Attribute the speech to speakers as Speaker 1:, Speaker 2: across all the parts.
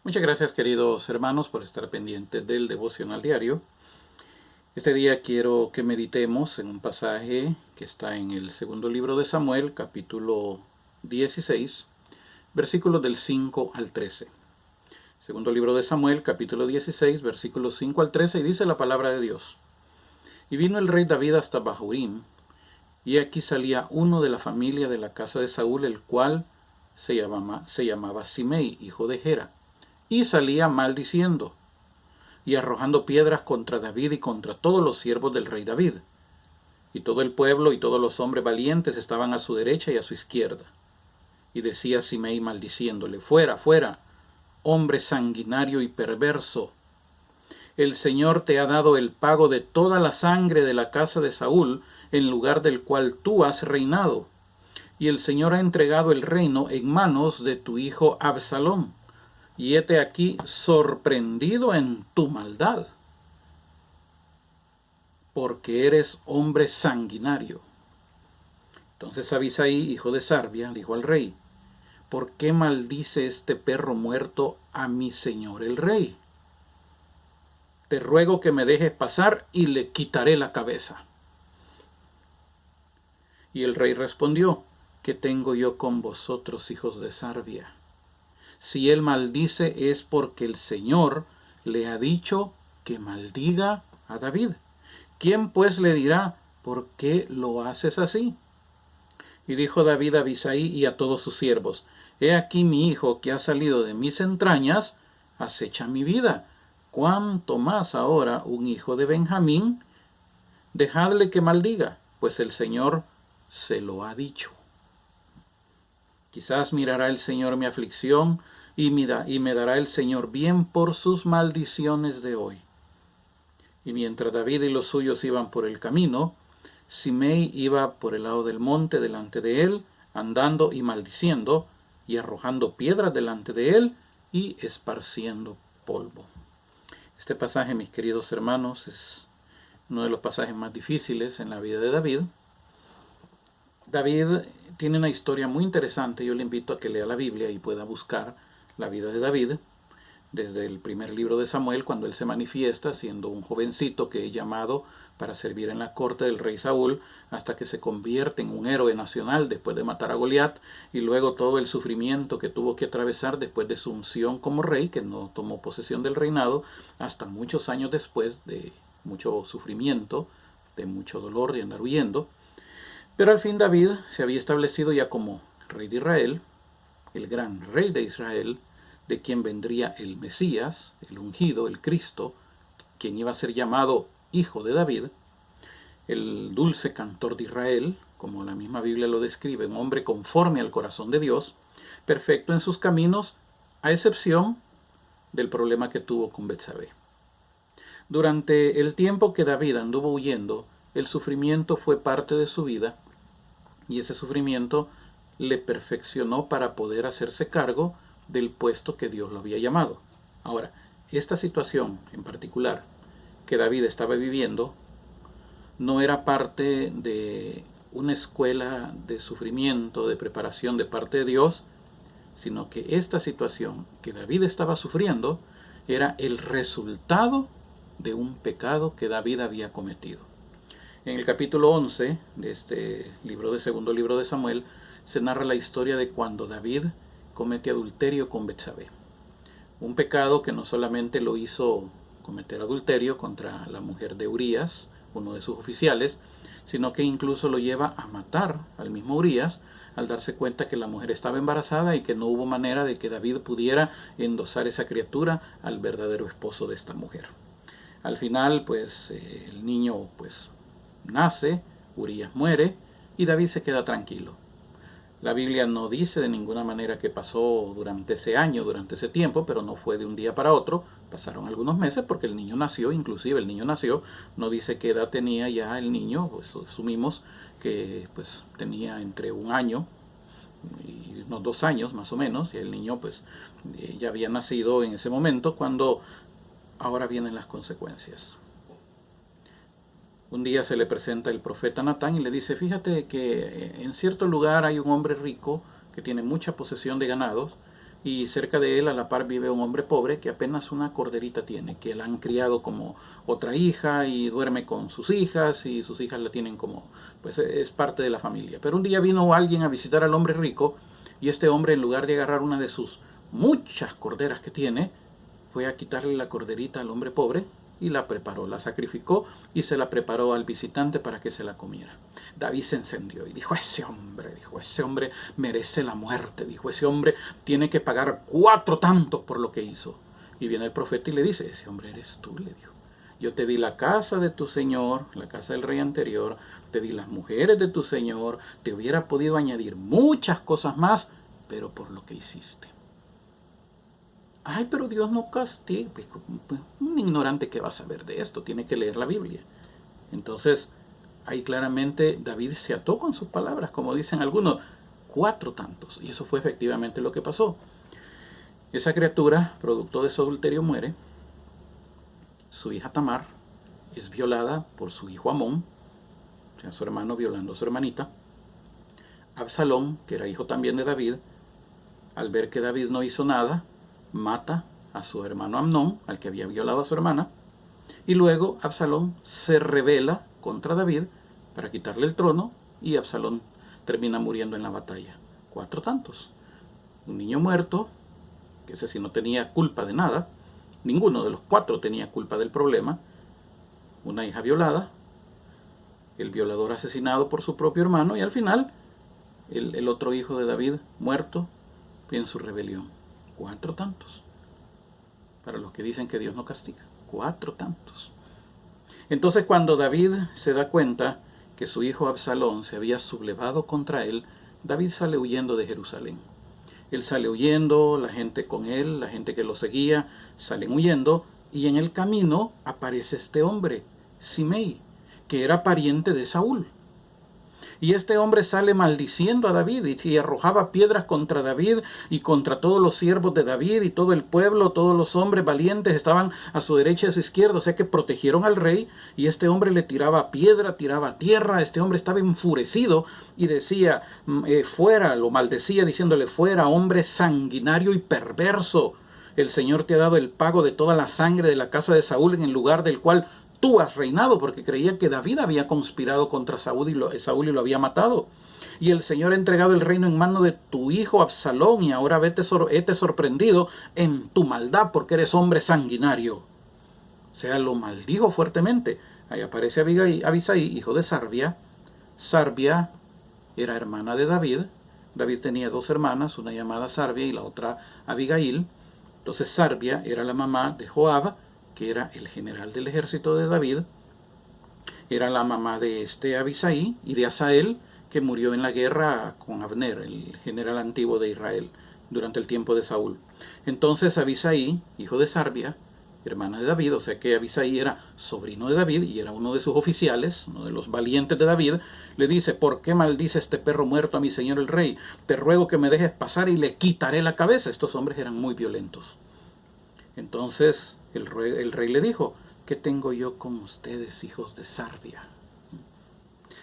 Speaker 1: Muchas gracias, queridos hermanos, por estar pendientes del devocional diario. Este día quiero que meditemos en un pasaje que está en el segundo libro de Samuel, capítulo 16, versículos del 5 al 13. Segundo libro de Samuel, capítulo 16, versículos 5 al 13, y dice la palabra de Dios. Y vino el rey David hasta Bahurim, y aquí salía uno de la familia de la casa de Saúl, el cual se llamaba Simei, hijo de Gera, y salía maldiciendo y arrojando piedras contra David y contra todos los siervos del rey David. Y todo el pueblo y todos los hombres valientes estaban a su derecha y a su izquierda. Y decía Simei maldiciéndole: fuera, fuera, hombre sanguinario y perverso. El Señor te ha dado el pago de toda la sangre de la casa de Saúl, en lugar del cual tú has reinado. Y el Señor ha entregado el reino en manos de tu hijo Absalón. Y hete aquí sorprendido en tu maldad, porque eres hombre sanguinario. Entonces Abisai, hijo de Sarbia, dijo al rey: ¿por qué maldice este perro muerto a mi señor el rey? Te ruego que me dejes pasar y le quitaré la cabeza. Y el rey respondió: ¿qué tengo yo con vosotros, hijos de Sarbia? Si él maldice es porque el Señor le ha dicho que maldiga a David. ¿Quién pues le dirá: ¿por qué lo haces así? Y dijo David a Abisai y a todos sus siervos: he aquí mi hijo que ha salido de mis entrañas acecha mi vida. ¿Cuánto más ahora un hijo de Benjamín? Dejadle que maldiga, pues el Señor se lo ha dicho. Quizás mirará el Señor mi aflicción y me dará el Señor bien por sus maldiciones de hoy. Y mientras David y los suyos iban por el camino, Simei iba por el lado del monte delante de él, andando y maldiciendo, y arrojando piedras delante de él, y esparciendo polvo. Este pasaje, mis queridos hermanos, es uno de los pasajes más difíciles en la vida de David. David tiene una historia muy interesante. Yo le invito a que lea la Biblia y pueda buscar la vida de David, desde el primer libro de Samuel, cuando él se manifiesta siendo un jovencito que es llamado para servir en la corte del rey Saúl, hasta que se convierte en un héroe nacional después de matar a Goliat, y luego todo el sufrimiento que tuvo que atravesar después de su unción como rey, que no tomó posesión del reinado, hasta muchos años después de mucho sufrimiento, de mucho dolor, de andar huyendo. Pero al fin David se había establecido ya como rey de Israel, el gran rey de Israel, de quien vendría el Mesías, el ungido, el Cristo, quien iba a ser llamado hijo de David, el dulce cantor de Israel, como la misma Biblia lo describe, un hombre conforme al corazón de Dios, perfecto en sus caminos, a excepción del problema que tuvo con Betsabé. Durante el tiempo que David anduvo huyendo, el sufrimiento fue parte de su vida, y ese sufrimiento le perfeccionó para poder hacerse cargo del puesto que Dios lo había llamado. Ahora, esta situación en particular que David estaba viviendo no era parte de una escuela de sufrimiento, de preparación de parte de Dios, sino que esta situación que David estaba sufriendo era el resultado de un pecado que David había cometido. En el capítulo 11 de este libro de segundo libro de Samuel se narra la historia de cuando David comete adulterio con Betsabé. Un pecado que no solamente lo hizo cometer adulterio contra la mujer de Urías, uno de sus oficiales, sino que incluso lo lleva a matar al mismo Urías al darse cuenta que la mujer estaba embarazada y que no hubo manera de que David pudiera endosar esa criatura al verdadero esposo de esta mujer. Al final, pues el niño nace, Urías muere y David se queda tranquilo. La Biblia no dice de ninguna manera qué pasó durante ese año, durante ese tiempo, pero no fue de un día para otro. Pasaron algunos meses porque el niño nació, inclusive el niño nació, no dice qué edad tenía ya el niño, pues asumimos que pues tenía entre un año y unos 2 años más o menos, y el niño pues ya había nacido en ese momento, cuando ahora vienen las consecuencias. Un día se le presenta el profeta Natán y le dice: fíjate que en cierto lugar hay un hombre rico que tiene mucha posesión de ganados, y cerca de él a la par vive un hombre pobre que apenas una corderita tiene, que la han criado como otra hija y duerme con sus hijas y sus hijas la tienen como, pues es parte de la familia. Pero un día vino alguien a visitar al hombre rico y este hombre, en lugar de agarrar una de sus muchas corderas que tiene, fue a quitarle la corderita al hombre pobre y la preparó, la sacrificó y se la preparó al visitante para que se la comiera. David se encendió y dijo, ese hombre merece la muerte, dijo, ese hombre tiene que pagar 4 tantos por lo que hizo. Y viene el profeta y le dice, ese hombre eres tú, le dijo. Yo te di la casa de tu señor, la casa del rey anterior, te di las mujeres de tu señor, te hubiera podido añadir muchas cosas más, pero por lo que hiciste. Ay, pero Dios no castiga. Un ignorante que va a saber de esto, tiene que leer la Biblia. Entonces, ahí claramente David se ató con sus palabras, como dicen algunos, 4 tantos. Y eso fue efectivamente lo que pasó. Esa criatura, producto de su adulterio, muere. Su hija Tamar es violada por su hijo Amón, o sea, su hermano violando a su hermanita. Absalón, que era hijo también de David, al ver que David no hizo nada, mata a su hermano Amnón, al que había violado a su hermana, y luego Absalón se rebela contra David para quitarle el trono y Absalón termina muriendo en la batalla. 4 tantos. Un niño muerto, que ese sí no tenía culpa de nada, ninguno de los 4 tenía culpa del problema, una hija violada, el violador asesinado por su propio hermano y al final el otro hijo de David muerto en su rebelión. 4 tantos. Para los que dicen que Dios no castiga. 4 tantos. Entonces cuando David se da cuenta que su hijo Absalón se había sublevado contra él, David sale huyendo de Jerusalén. Él sale huyendo, la gente con él, la gente que lo seguía, salen huyendo, y en el camino aparece este hombre, Simei, que era pariente de Saúl. Y este hombre sale maldiciendo a David y arrojaba piedras contra David y contra todos los siervos de David y todo el pueblo, todos los hombres valientes estaban a su derecha y a su izquierda, o sea que protegieron al rey y este hombre le tiraba piedra, tiraba tierra, este hombre estaba enfurecido y decía, fuera, lo maldecía diciéndole, fuera, hombre sanguinario y perverso, el Señor te ha dado el pago de toda la sangre de la casa de Saúl en el lugar del cual tú has reinado, porque creía que David había conspirado contra Saúl y lo había matado. Y el Señor ha entregado el reino en mano de tu hijo Absalón, y ahora hete sorprendido en tu maldad, porque eres hombre sanguinario. O sea, lo maldijo fuertemente. Ahí aparece Abisai, hijo de Sarbia. Sarbia era hermana de David. David tenía 2 hermanas, una llamada Sarbia y la otra Abigail. Entonces Sarbia era la mamá de Joab, que era el general del ejército de David, era la mamá de este Abisai y de Asael, que murió en la guerra con Abner, el general antiguo de Israel, durante el tiempo de Saúl. Entonces Abisai, hijo de Sarbia, hermana de David, o sea que Abisai era sobrino de David y era uno de sus oficiales, uno de los valientes de David, le dice, ¿por qué maldice este perro muerto a mi señor el rey? Te ruego que me dejes pasar y le quitaré la cabeza. Estos hombres eran muy violentos. Entonces el rey le dijo, ¿qué tengo yo con ustedes, hijos de Sarbia?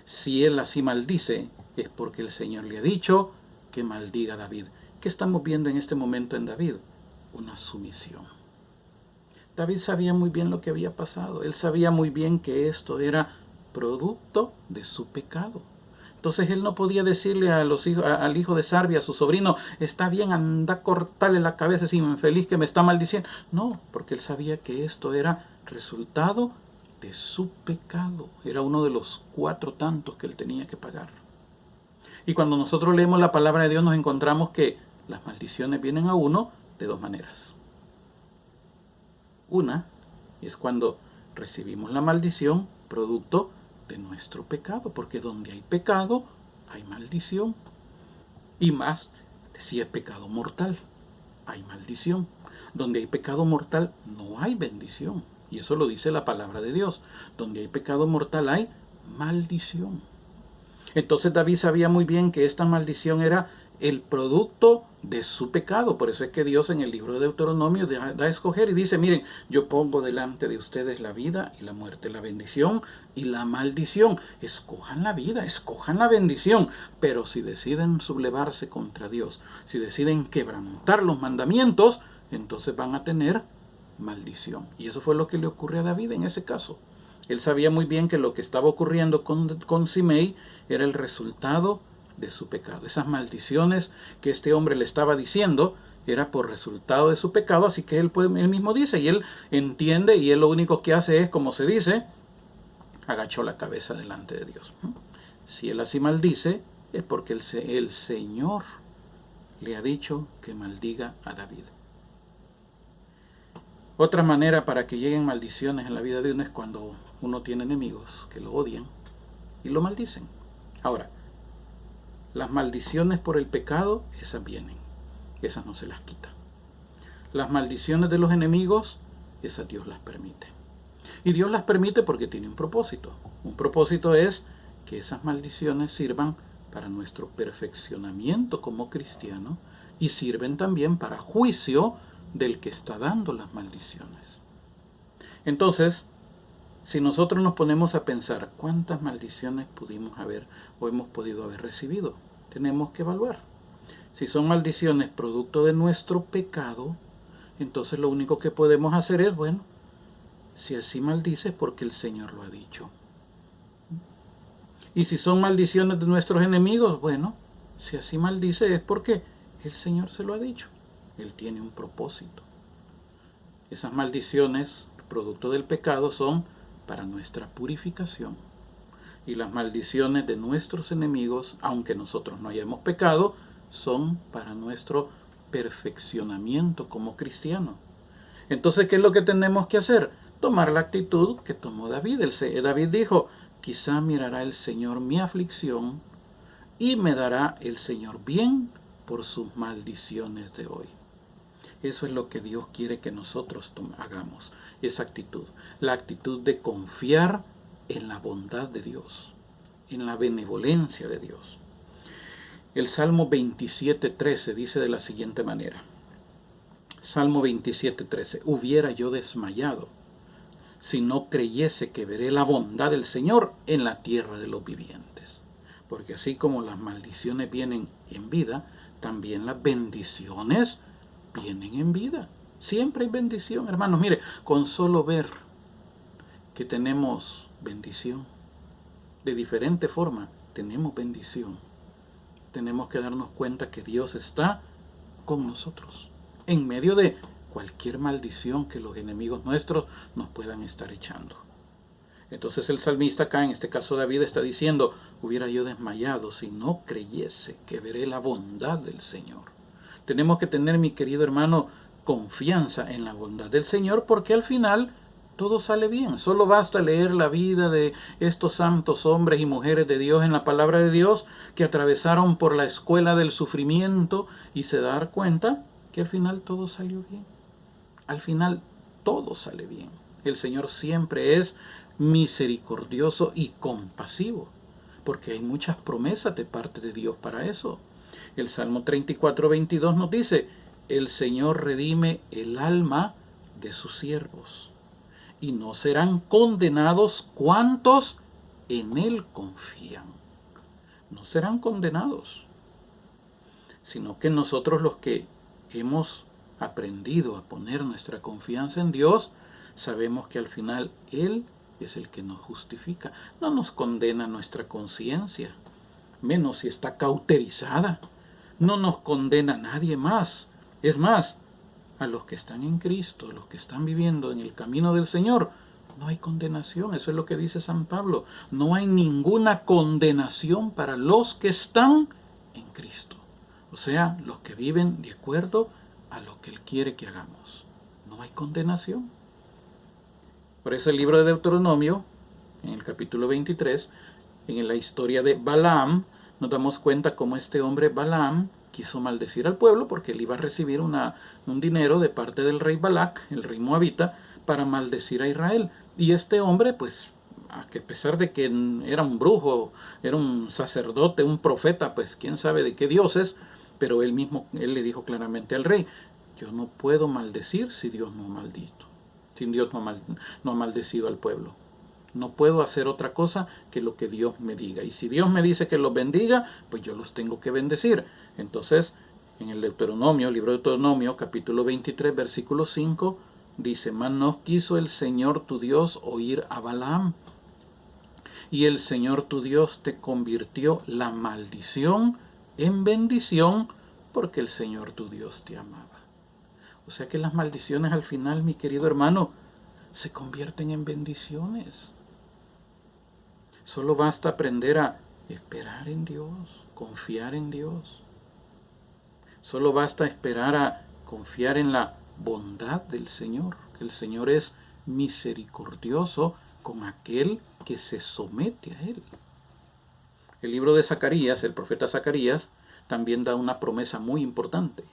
Speaker 1: Si él así maldice, es porque el Señor le ha dicho que maldiga a David. ¿Qué estamos viendo en este momento en David? Una sumisión. David sabía muy bien lo que había pasado. Él sabía muy bien que esto era producto de su pecado. Entonces él no podía decirle al hijo de Sarbia, a su sobrino, está bien, anda a cortarle la cabeza ese infeliz que me está maldiciendo. No, porque él sabía que esto era resultado de su pecado. Era uno de los 4 tantos que él tenía que pagar. Y cuando nosotros leemos la palabra de Dios nos encontramos que las maldiciones vienen a uno de 2 maneras. Una es cuando recibimos la maldición producto de nuestro pecado, porque donde hay pecado hay maldición. Y más, si es pecado mortal, hay maldición. Donde hay pecado mortal no hay bendición. Y eso lo dice la palabra de Dios. Donde hay pecado mortal hay maldición. Entonces David sabía muy bien que esta maldición era el producto de su pecado. Por eso es que Dios en el libro de Deuteronomio da a escoger y dice, miren, yo pongo delante de ustedes la vida y la muerte, la bendición y la maldición. Escojan la vida, escojan la bendición. Pero si deciden sublevarse contra Dios, si deciden quebrantar los mandamientos, entonces van a tener maldición. Y eso fue lo que le ocurrió a David en ese caso. Él sabía muy bien que lo que estaba ocurriendo con Simei era el resultado de su pecado. Esas maldiciones que este hombre le estaba diciendo era por resultado de su pecado, así que él mismo dice, y él entiende, y él lo único que hace es, como se dice, agachó la cabeza delante de Dios. Si él así maldice, es porque el Señor le ha dicho que maldiga a David. Otra manera para que lleguen maldiciones en la vida de uno es cuando uno tiene enemigos que lo odian y lo maldicen. Ahora, las maldiciones por el pecado, esas vienen. Esas no se las quita. Las maldiciones de los enemigos, esas Dios las permite. Y Dios las permite porque tiene un propósito. Un propósito es que esas maldiciones sirvan para nuestro perfeccionamiento como cristiano y sirven también para juicio del que está dando las maldiciones. Entonces, si nosotros nos ponemos a pensar cuántas maldiciones pudimos haber o hemos podido haber recibido, tenemos que evaluar. Si son maldiciones producto de nuestro pecado, entonces lo único que podemos hacer es, bueno, si así maldice es porque el Señor lo ha dicho. Y si son maldiciones de nuestros enemigos, bueno, si así maldice es porque el Señor se lo ha dicho. Él tiene un propósito. Esas maldiciones, producto del pecado, son para nuestra purificación. Y las maldiciones de nuestros enemigos, aunque nosotros no hayamos pecado, son para nuestro perfeccionamiento como cristiano. Entonces, ¿qué es lo que tenemos que hacer? Tomar la actitud que tomó David. David dijo, quizá mirará el Señor mi aflicción y me dará el Señor bien por sus maldiciones de hoy. Eso es lo que Dios quiere que nosotros hagamos, esa actitud. La actitud de confiar en la bondad de Dios, en la benevolencia de Dios. El Salmo 27:13 dice de la siguiente manera. Salmo 27:13. Hubiera yo desmayado si no creyese que veré la bondad del Señor en la tierra de los vivientes. Porque así como las maldiciones vienen en vida, también las bendiciones vienen en vida. Siempre hay bendición, hermanos. Mire, con solo ver que tenemos bendición, de diferente forma tenemos bendición, tenemos que darnos cuenta que Dios está con nosotros, en medio de cualquier maldición que los enemigos nuestros nos puedan estar echando. Entonces el salmista acá, en este caso David, está diciendo, hubiera yo desmayado si no creyese que veré la bondad del Señor. Tenemos que tener, mi querido hermano, confianza en la bondad del Señor, porque al final todo sale bien. Solo basta leer la vida de estos santos hombres y mujeres de Dios en la palabra de Dios que atravesaron por la escuela del sufrimiento y se dar cuenta que al final todo salió bien. Al final todo sale bien. El Señor siempre es misericordioso y compasivo, porque hay muchas promesas de parte de Dios para eso. El Salmo 34:22 nos dice, el Señor redime el alma de sus siervos, y no serán condenados cuantos en Él confían. No serán condenados, sino que nosotros los que hemos aprendido a poner nuestra confianza en Dios, sabemos que al final Él es el que nos justifica. No nos condena nuestra conciencia, menos si está cauterizada. No nos condena nadie más. Es más, a los que están en Cristo, los que están viviendo en el camino del Señor, no hay condenación. Eso es lo que dice San Pablo. No hay ninguna condenación para los que están en Cristo. O sea, los que viven de acuerdo a lo que Él quiere que hagamos. No hay condenación. Por eso el libro de Deuteronomio, en el capítulo 23, en la historia de Balaam, nos damos cuenta cómo este hombre Balaam quiso maldecir al pueblo porque él iba a recibir un dinero de parte del rey Balac, el rey moabita, para maldecir a Israel. Y este hombre, pues, a pesar de que era un brujo, era un sacerdote, un profeta, pues quién sabe de qué dioses, Pero él le dijo claramente al rey, yo no puedo maldecir si Dios no ha maldito, si Dios no ha maldecido al pueblo. No puedo hacer otra cosa que lo que Dios me diga. Y si Dios me dice que los bendiga, pues yo los tengo que bendecir. Entonces, en el Deuteronomio, libro de Deuteronomio, capítulo 23, versículo 5, dice, mas no quiso el Señor tu Dios oír a Balaam. Y el Señor tu Dios te convirtió la maldición en bendición, porque el Señor tu Dios te amaba. O sea que las maldiciones al final, mi querido hermano, se convierten en bendiciones. Solo basta aprender a esperar en Dios, confiar en Dios. Solo basta esperar a confiar en la bondad del Señor, que el Señor es misericordioso con aquel que se somete a Él. El libro de Zacarías, el profeta Zacarías, también da una promesa muy importante.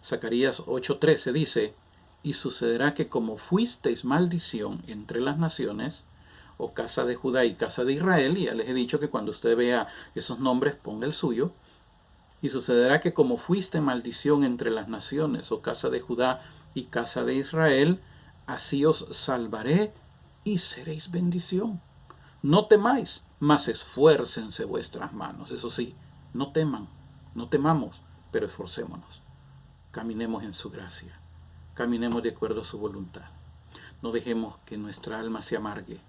Speaker 1: Zacarías 8:13 dice, y sucederá que como fuisteis maldición entre las naciones, o casa de Judá y casa de Israel, y ya les he dicho que cuando usted vea esos nombres ponga el suyo, y sucederá que como fuiste maldición entre las naciones, o casa de Judá y casa de Israel, así os salvaré y seréis bendición. No temáis, mas esfuércense vuestras manos. Eso sí, no teman, no temamos, pero esforcémonos. Caminemos en su gracia, caminemos de acuerdo a su voluntad. No dejemos que nuestra alma se amargue,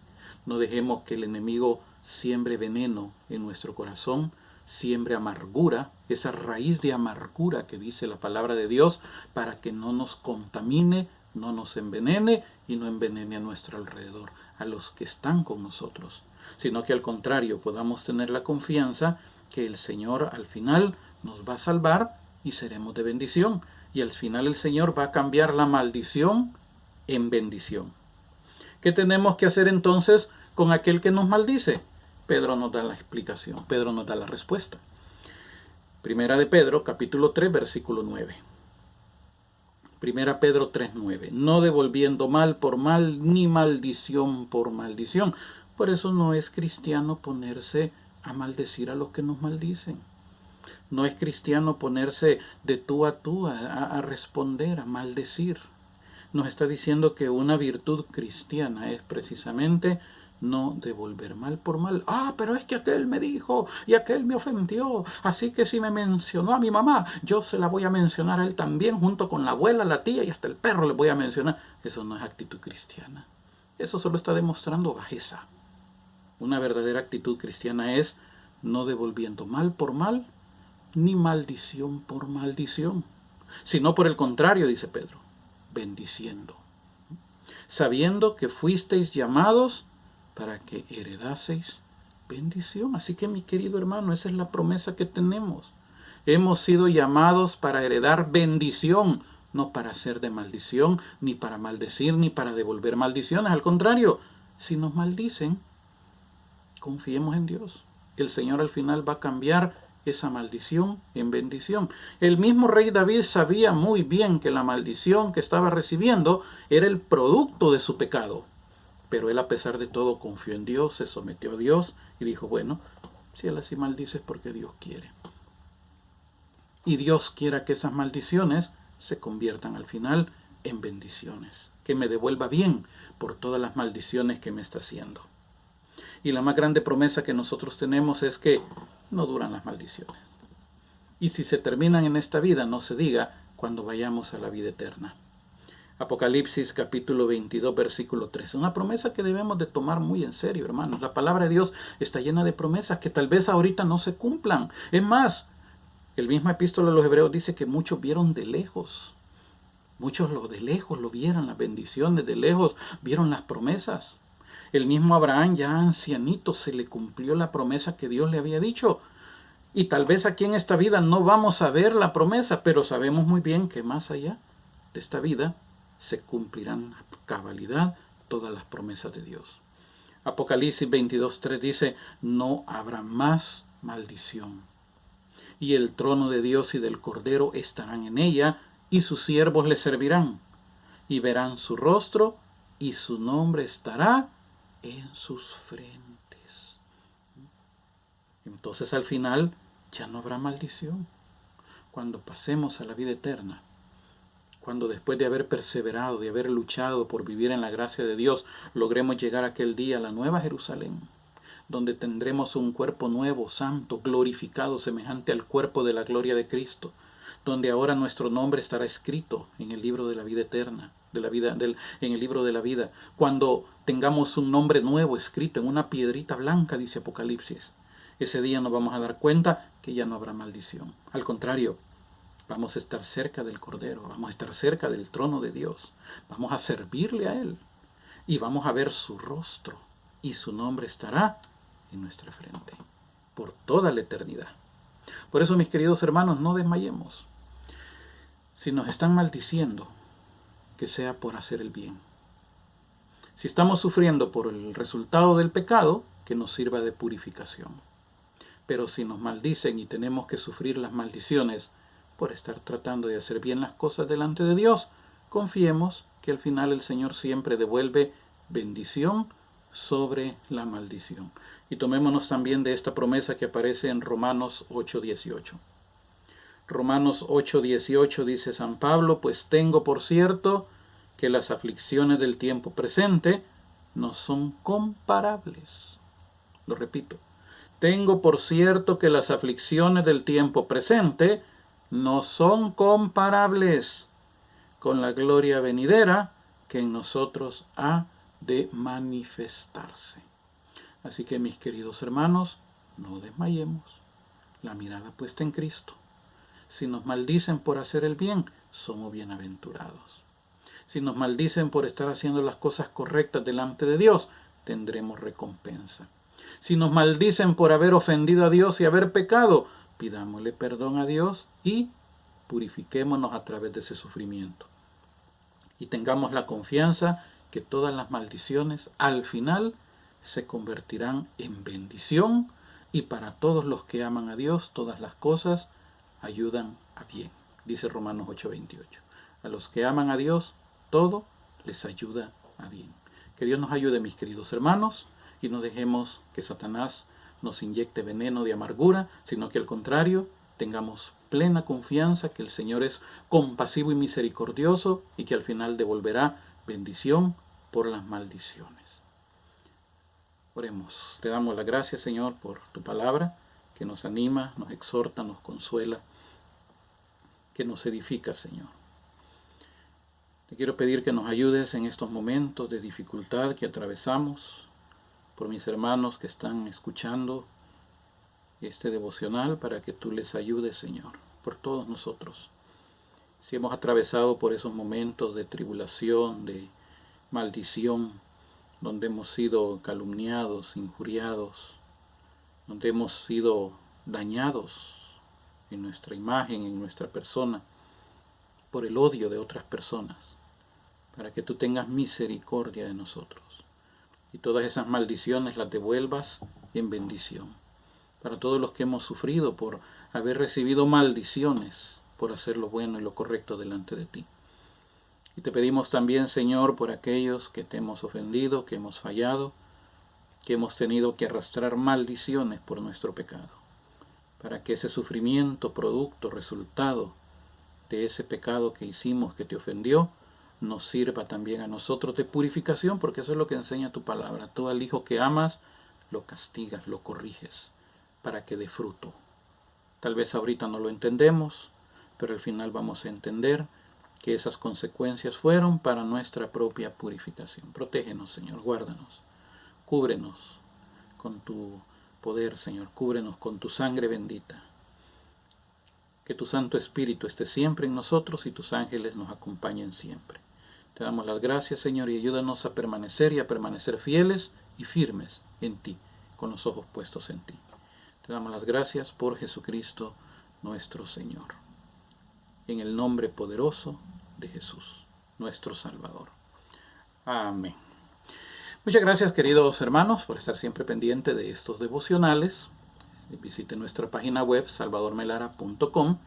Speaker 1: no dejemos que el enemigo siembre veneno en nuestro corazón, siembre amargura, esa raíz de amargura que dice la palabra de Dios, para que no nos contamine, no nos envenene y no envenene a nuestro alrededor, a los que están con nosotros, sino que al contrario podamos tener la confianza que el Señor al final nos va a salvar y seremos de bendición, y al final el Señor va a cambiar la maldición en bendición. ¿Qué tenemos que hacer entonces con aquel que nos maldice? Pedro nos da la explicación, Pedro nos da la respuesta. Primera de Pedro, capítulo 3, versículo 9. Primera Pedro 3:9. No devolviendo mal por mal, ni maldición por maldición. Por eso no es cristiano ponerse a maldecir a los que nos maldicen. No es cristiano ponerse de tú a tú a responder, a maldecir. Nos está diciendo que una virtud cristiana es precisamente no devolver mal por mal. Pero es que aquel me dijo y aquel me ofendió, así que si me mencionó a mi mamá, yo se la voy a mencionar a él también, junto con la abuela, la tía y hasta el perro le voy a mencionar. Eso no es actitud cristiana. Eso solo está demostrando bajeza. Una verdadera actitud cristiana es no devolviendo mal por mal, ni maldición por maldición, sino por el contrario, dice Pedro, bendiciendo, sabiendo que fuisteis llamados para que heredaseis bendición. Así que mi querido hermano, esa es la promesa que tenemos. Hemos sido llamados para heredar bendición, no para ser de maldición, ni para maldecir, ni para devolver maldiciones. Al contrario, si nos maldicen, confiemos en Dios. El Señor al final va a cambiar esa maldición en bendición. El mismo rey David sabía muy bien que la maldición que estaba recibiendo era el producto de su pecado. Pero él a pesar de todo confió en Dios, se sometió a Dios y dijo, bueno, si él así maldice es porque Dios quiere. Y Dios quiera que esas maldiciones se conviertan al final en bendiciones. Que me devuelva bien por todas las maldiciones que me está haciendo. Y la más grande promesa que nosotros tenemos es que no duran las maldiciones. Y si se terminan en esta vida, no se diga cuando vayamos a la vida eterna. Apocalipsis capítulo 22, versículo 13. Una promesa que debemos de tomar muy en serio, hermanos. La palabra de Dios está llena de promesas que tal vez ahorita no se cumplan. Es más, el mismo epístola de los Hebreos dice que muchos vieron de lejos. Muchos de lejos lo vieron, las bendiciones, de lejos vieron las promesas. El mismo Abraham, ya ancianito, se le cumplió la promesa que Dios le había dicho. Y tal vez aquí en esta vida no vamos a ver la promesa, pero sabemos muy bien que más allá de esta vida se cumplirán a cabalidad todas las promesas de Dios. Apocalipsis 22:3 dice, no habrá más maldición. Y el trono de Dios y del Cordero estarán en ella, y sus siervos le servirán. Y verán su rostro, y su nombre estará en sus frentes. Entonces al final ya no habrá maldición. cuando pasemos a la vida eterna, cuando después de haber perseverado, de haber luchado por vivir en la gracia de Dios, logremos llegar aquel día a la nueva Jerusalén, donde tendremos un cuerpo nuevo, santo, glorificado, semejante al cuerpo de la gloria de Cristo, donde ahora nuestro nombre estará escrito en el libro de la vida eterna, en el libro de la vida, cuando tengamos un nombre nuevo escrito en una piedrita blanca, dice Apocalipsis. Ese día nos vamos a dar cuenta que ya no habrá maldición. Al contrario, vamos a estar cerca del Cordero, vamos a estar cerca del trono de Dios, vamos a servirle a Él y vamos a ver su rostro y su nombre estará en nuestra frente por toda la eternidad. Por eso, mis queridos hermanos, no desmayemos. Si nos están maldiciendo, que sea por hacer el bien. Si estamos sufriendo por el resultado del pecado, que nos sirva de purificación. Pero si nos maldicen y tenemos que sufrir las maldiciones por estar tratando de hacer bien las cosas delante de Dios, confiemos que al final el Señor siempre devuelve bendición sobre la maldición. Y tomémonos también de esta promesa que aparece en Romanos 8:18. Romanos 8:18 dice San Pablo: pues tengo por cierto que las aflicciones del tiempo presente no son comparables. Lo repito. Tengo por cierto que las aflicciones del tiempo presente no son comparables con la gloria venidera que en nosotros ha de manifestarse. Así que, mis queridos hermanos, no desmayemos, la mirada puesta en Cristo. Si nos maldicen por hacer el bien, somos bienaventurados. Si nos maldicen por estar haciendo las cosas correctas delante de Dios, tendremos recompensa. Si nos maldicen por haber ofendido a Dios y haber pecado, pidámosle perdón a Dios y purifiquémonos a través de ese sufrimiento. Y tengamos la confianza que todas las maldiciones al final se convertirán en bendición, y para todos los que aman a Dios, todas las cosas ayudan a bien. Dice Romanos 8:28. A los que aman a Dios, todo les ayuda a bien. Que Dios nos ayude, mis queridos hermanos, y no dejemos que Satanás nos inyecte veneno de amargura, sino que al contrario, tengamos plena confianza que el Señor es compasivo y misericordioso y que al final devolverá bendición por las maldiciones. Oremos. Te damos las gracias, Señor, por tu palabra, que nos anima, nos exhorta, nos consuela, que nos edifica, Señor. Te quiero pedir que nos ayudes en estos momentos de dificultad que atravesamos, por mis hermanos que están escuchando este devocional, para que tú les ayudes, Señor, por todos nosotros. Si hemos atravesado por esos momentos de tribulación, de maldición, donde hemos sido calumniados, injuriados, donde hemos sido dañados en nuestra imagen, en nuestra persona, por el odio de otras personas, para que tú tengas misericordia de nosotros y todas esas maldiciones las devuelvas en bendición. Para todos los que hemos sufrido por haber recibido maldiciones por hacer lo bueno y lo correcto delante de ti. Y te pedimos también, Señor, por aquellos que te hemos ofendido, que hemos fallado, que hemos tenido que arrastrar maldiciones por nuestro pecado, para que ese sufrimiento, producto, resultado de ese pecado que hicimos, que te ofendió, nos sirva también a nosotros de purificación, porque eso es lo que enseña tu palabra. Tú al hijo que amas, lo castigas, lo corriges, para que dé fruto. Tal vez ahorita no lo entendemos, pero al final vamos a entender que esas consecuencias fueron para nuestra propia purificación. Protégenos, Señor, guárdanos, cúbrenos con tu poder, Señor, cúbrenos con tu sangre bendita. Que tu Santo Espíritu esté siempre en nosotros y tus ángeles nos acompañen siempre. Te damos las gracias, Señor, y ayúdanos a permanecer fieles y firmes en ti, con los ojos puestos en ti. Te damos las gracias por Jesucristo nuestro Señor. En el nombre poderoso de Jesús, nuestro Salvador. Amén. Muchas gracias, queridos hermanos, por estar siempre pendiente de estos devocionales. Visite nuestra página web salvadormelara.com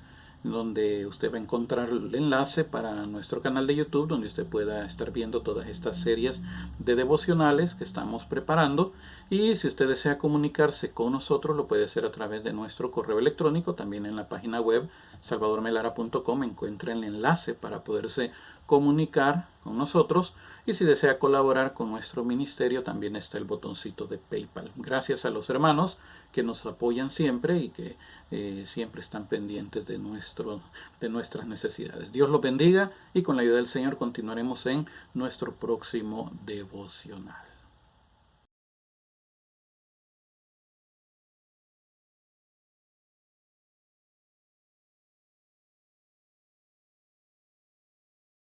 Speaker 1: donde usted va a encontrar el enlace para nuestro canal de YouTube, donde usted pueda estar viendo todas estas series de devocionales que estamos preparando. Y si usted desea comunicarse con nosotros, lo puede hacer a través de nuestro correo electrónico. También en la página web salvadormelara.com encuentra el enlace para poderse comunicar con nosotros. Y si desea colaborar con nuestro ministerio, también está el botoncito de PayPal. Gracias a los hermanos que nos apoyan siempre y que siempre están pendientes de nuestras necesidades. Dios los bendiga y con la ayuda del Señor continuaremos en nuestro próximo devocional.